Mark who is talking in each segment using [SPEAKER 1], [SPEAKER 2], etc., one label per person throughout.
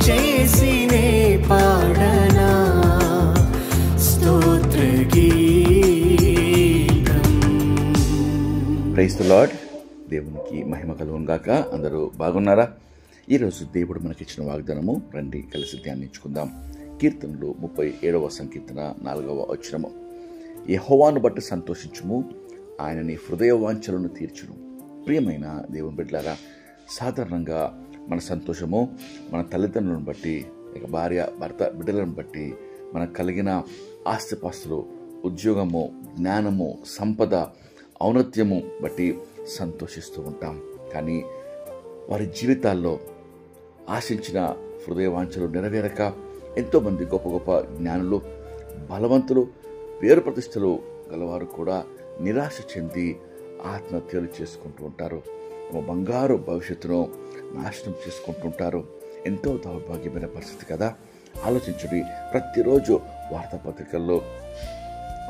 [SPEAKER 1] చేసినే పాడనా స్తోత్ర గీతం.
[SPEAKER 2] Praise the Lord. దేవునికి మహిమ కలుగును గాక. అందరూ బాగున్నారా? ఈరోజు దేవుడు మనకిచ్చిన వాగ్దానము రండి కలిసి ధ్యానించుకుందాం. కీర్తనలు 37వ సంకీర్తన 4వ వచనము. యెహోవాను బట్టి సంతోషించుము, ఆయన నీ హృదయ వాంఛలను తీర్చును. ప్రియమైన దేవుని బిడ్డలారా, సాధారణంగా మన సంతోషము మన తల్లిదండ్రులను బట్టి, లేక భార్య భర్త బిడ్డలను బట్టి, మనకు కలిగిన ఆస్తిపాస్తులు, ఉద్యోగము, జ్ఞానము, సంపద, ఔన్నత్యము బట్టి సంతోషిస్తూ ఉంటాం. కానీ వారి జీవితాల్లో ఆశించిన హృదయ వాంఛలు నెరవేరక ఎంతోమంది గొప్ప గొప్ప జ్ఞానులు, బలవంతులు, పేరు ప్రతిష్టలు గలవారు కూడా నిరాశ చెంది ఆత్మహత్యలు చేసుకుంటూ ఉంటారు. తమ బంగారు భవిష్యత్తును నాశనం చేసుకుంటుంటారు. ఎంతో దౌర్భాగ్యమైన పరిస్థితి కదా. ఆలోచించండి. ప్రతిరోజు వార్తాపత్రికల్లో,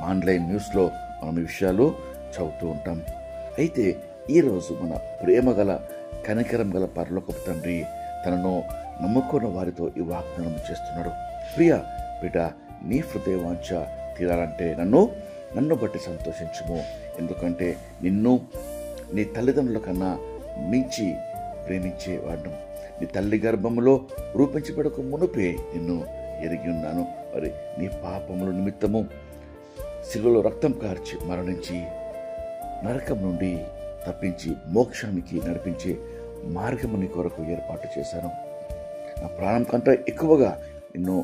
[SPEAKER 2] ఆన్లైన్ న్యూస్లో మనం ఈ విషయాలు చదువుతూ ఉంటాం. అయితే ఈరోజు మన ప్రేమ గల, కనికరం గల పరలోకపు తండ్రి తనను నమ్ముకున్న వారితో ఈ వాగ్దానం చేస్తున్నాడు. ప్రియ బిడ్డ, నీ హృదయ వాంఛ తీరాలంటే నన్ను బట్టి సంతోషించుము. ఎందుకంటే నిన్ను నీ తల్లిదండ్రుల కన్నా మించి ప్రేమించేవాడు. నీ తల్లి గర్భములో రూపించబడక మునుపే నిన్ను ఎరిగి ఉన్నాను. మరి నీ పాపముల నిమిత్తము శిలువలో రక్తం కార్చి మరణించి నరకం నుండి తప్పించి మోక్షానికి నడిపించే మార్గము నీ కొరకు ఏర్పాటు చేశాను. నా ప్రాణం కంటే ఎక్కువగా నిన్ను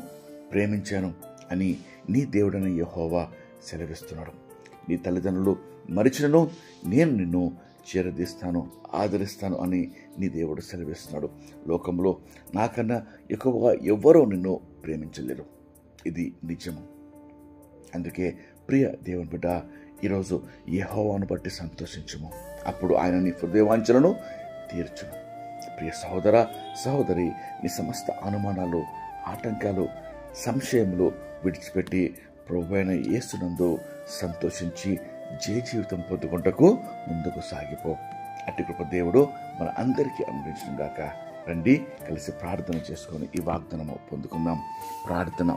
[SPEAKER 2] ప్రేమించాను అని నీ దేవుడైన యెహోవా సెలవిస్తున్నాడు. నీ తల్లిదండ్రులు మరిచినను నేను నిన్ను చేరదీస్తాను, ఆదరిస్తాను అని నీ దేవుడు సెలవిస్తున్నాడు. లోకంలో నాకన్నా ఎక్కువగా ఎవ్వరూ నిన్ను ప్రేమించలేరు. ఇది నిజము. అందుకే ప్రియ దేవుని బిడ్డ, ఈరోజు యెహోవాను బట్టి సంతోషించుము. అప్పుడు ఆయన నీ హృదయవాంఛలను తీర్చును. ప్రియ సహోదర, సహోదరి, నీ సమస్త అనుమానాలు, ఆటంకాలు, సంశయములు విడిచిపెట్టి ప్రభువైన యేసునందు సంతోషించి జయ జీవితం పొందుకుంటకు ముందుకు సాగిపో. అట్టి కృప దేవుడు మన అందరికీ అనుగ్రహించును గాక. రండి కలిసి ప్రార్థన చేసుకొని ఈ వాగ్దానము పొందుకుందాం. ప్రార్థన.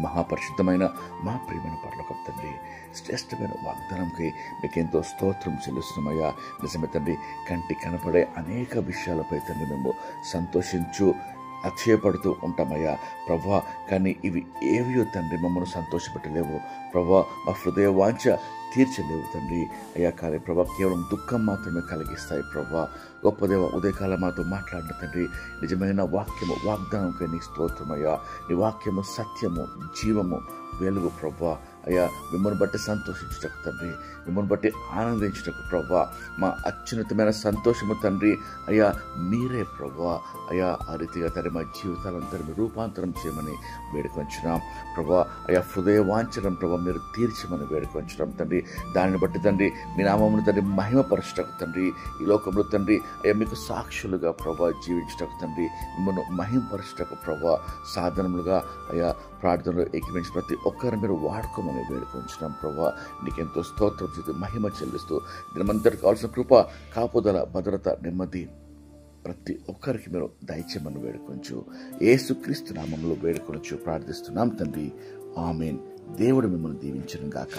[SPEAKER 2] మహాపరిశుద్ధమైన మా ప్రియమైన పరలోకపు తండ్రి, శ్రేష్టమైన వాగ్దానంకి మీకెంతో స్తోత్రం చెల్లిస్తున్నామయ్యా. నిజమే తండ్రి, కంటి కనపడే అనేక విషయాలపై తండ్రి మేము సంతోషించు అక్షయపడుతూ ఉంటామయ్యా ప్రభా. కానీ ఇవి ఏవియో తండ్రి మమ్మల్ని సంతోషపెట్టలేవు ప్రభా. మా హృదయ వాంఛ తీర్చలేవు తండ్రి అయ్యా. కానీ ప్రభా, కేవలం దుఃఖం మాత్రమే కలిగిస్తాయి ప్రభా. గొప్ప దేవ, ఉదయకాలం మాతో మాట్లాడిన తండ్రి, నిజమైన వాక్యము, వాగ్దానంకై నీ స్తోత్రమయ్యా. నీ వాక్యము సత్యము, జీవము, వెలుగు ప్రభా. అయ్యా, మిమ్మల్ని బట్టి సంతోషించుటకు తండ్రి, మిమ్మల్ని బట్టి ఆనందించుటకు ప్రభా, మా అత్యున్నతమైన సంతోషము తండ్రి అయ్యా మీరే ప్రభా. అయ్యా, ఆ రీతిగా తండ్రి మా జీవితాలందరినీ రూపాంతరం చేయమని వేడుకొంచున్నాం ప్రభా. అయ్యా, హృదయ వాంఛనం ప్రభా మీరు తీర్చమని వేడుకొంచున్నాం తండ్రి. దానిని బట్టి తండ్రి మీ నామమును తండ్రి మహిమపరచుటకు తండ్రి, ఈ లోకంలో తండ్రి అయ్యా మీకు సాక్షులుగా ప్రభా జీవించుటకు తండ్రి, మిమ్మల్ని మహిమపరచుటకు ప్రభా సాధనములుగా అయ్యా ప్రార్థనలో ఏకీవించి ప్రతి ఒక్కరిని మీరు వాడుకోమని వేడుకొంచున్నాం ప్రభా. నీకెంతో స్తోత్రం చేసి మహిమ చెల్లిస్తూ దినమంతటికి కావాల్సిన కృప, కాపుదల, భద్రత, నెమ్మది ప్రతి ఒక్కరికి మీరు దయచేయమని వేడుకొంచు. యేసుక్రీస్తు నామములో వేడుకొనొచ్చు ప్రార్థిస్తున్నాం తండ్రి. ఆమేన్. దేవుడు మిమ్మల్ని దీవించును గాక.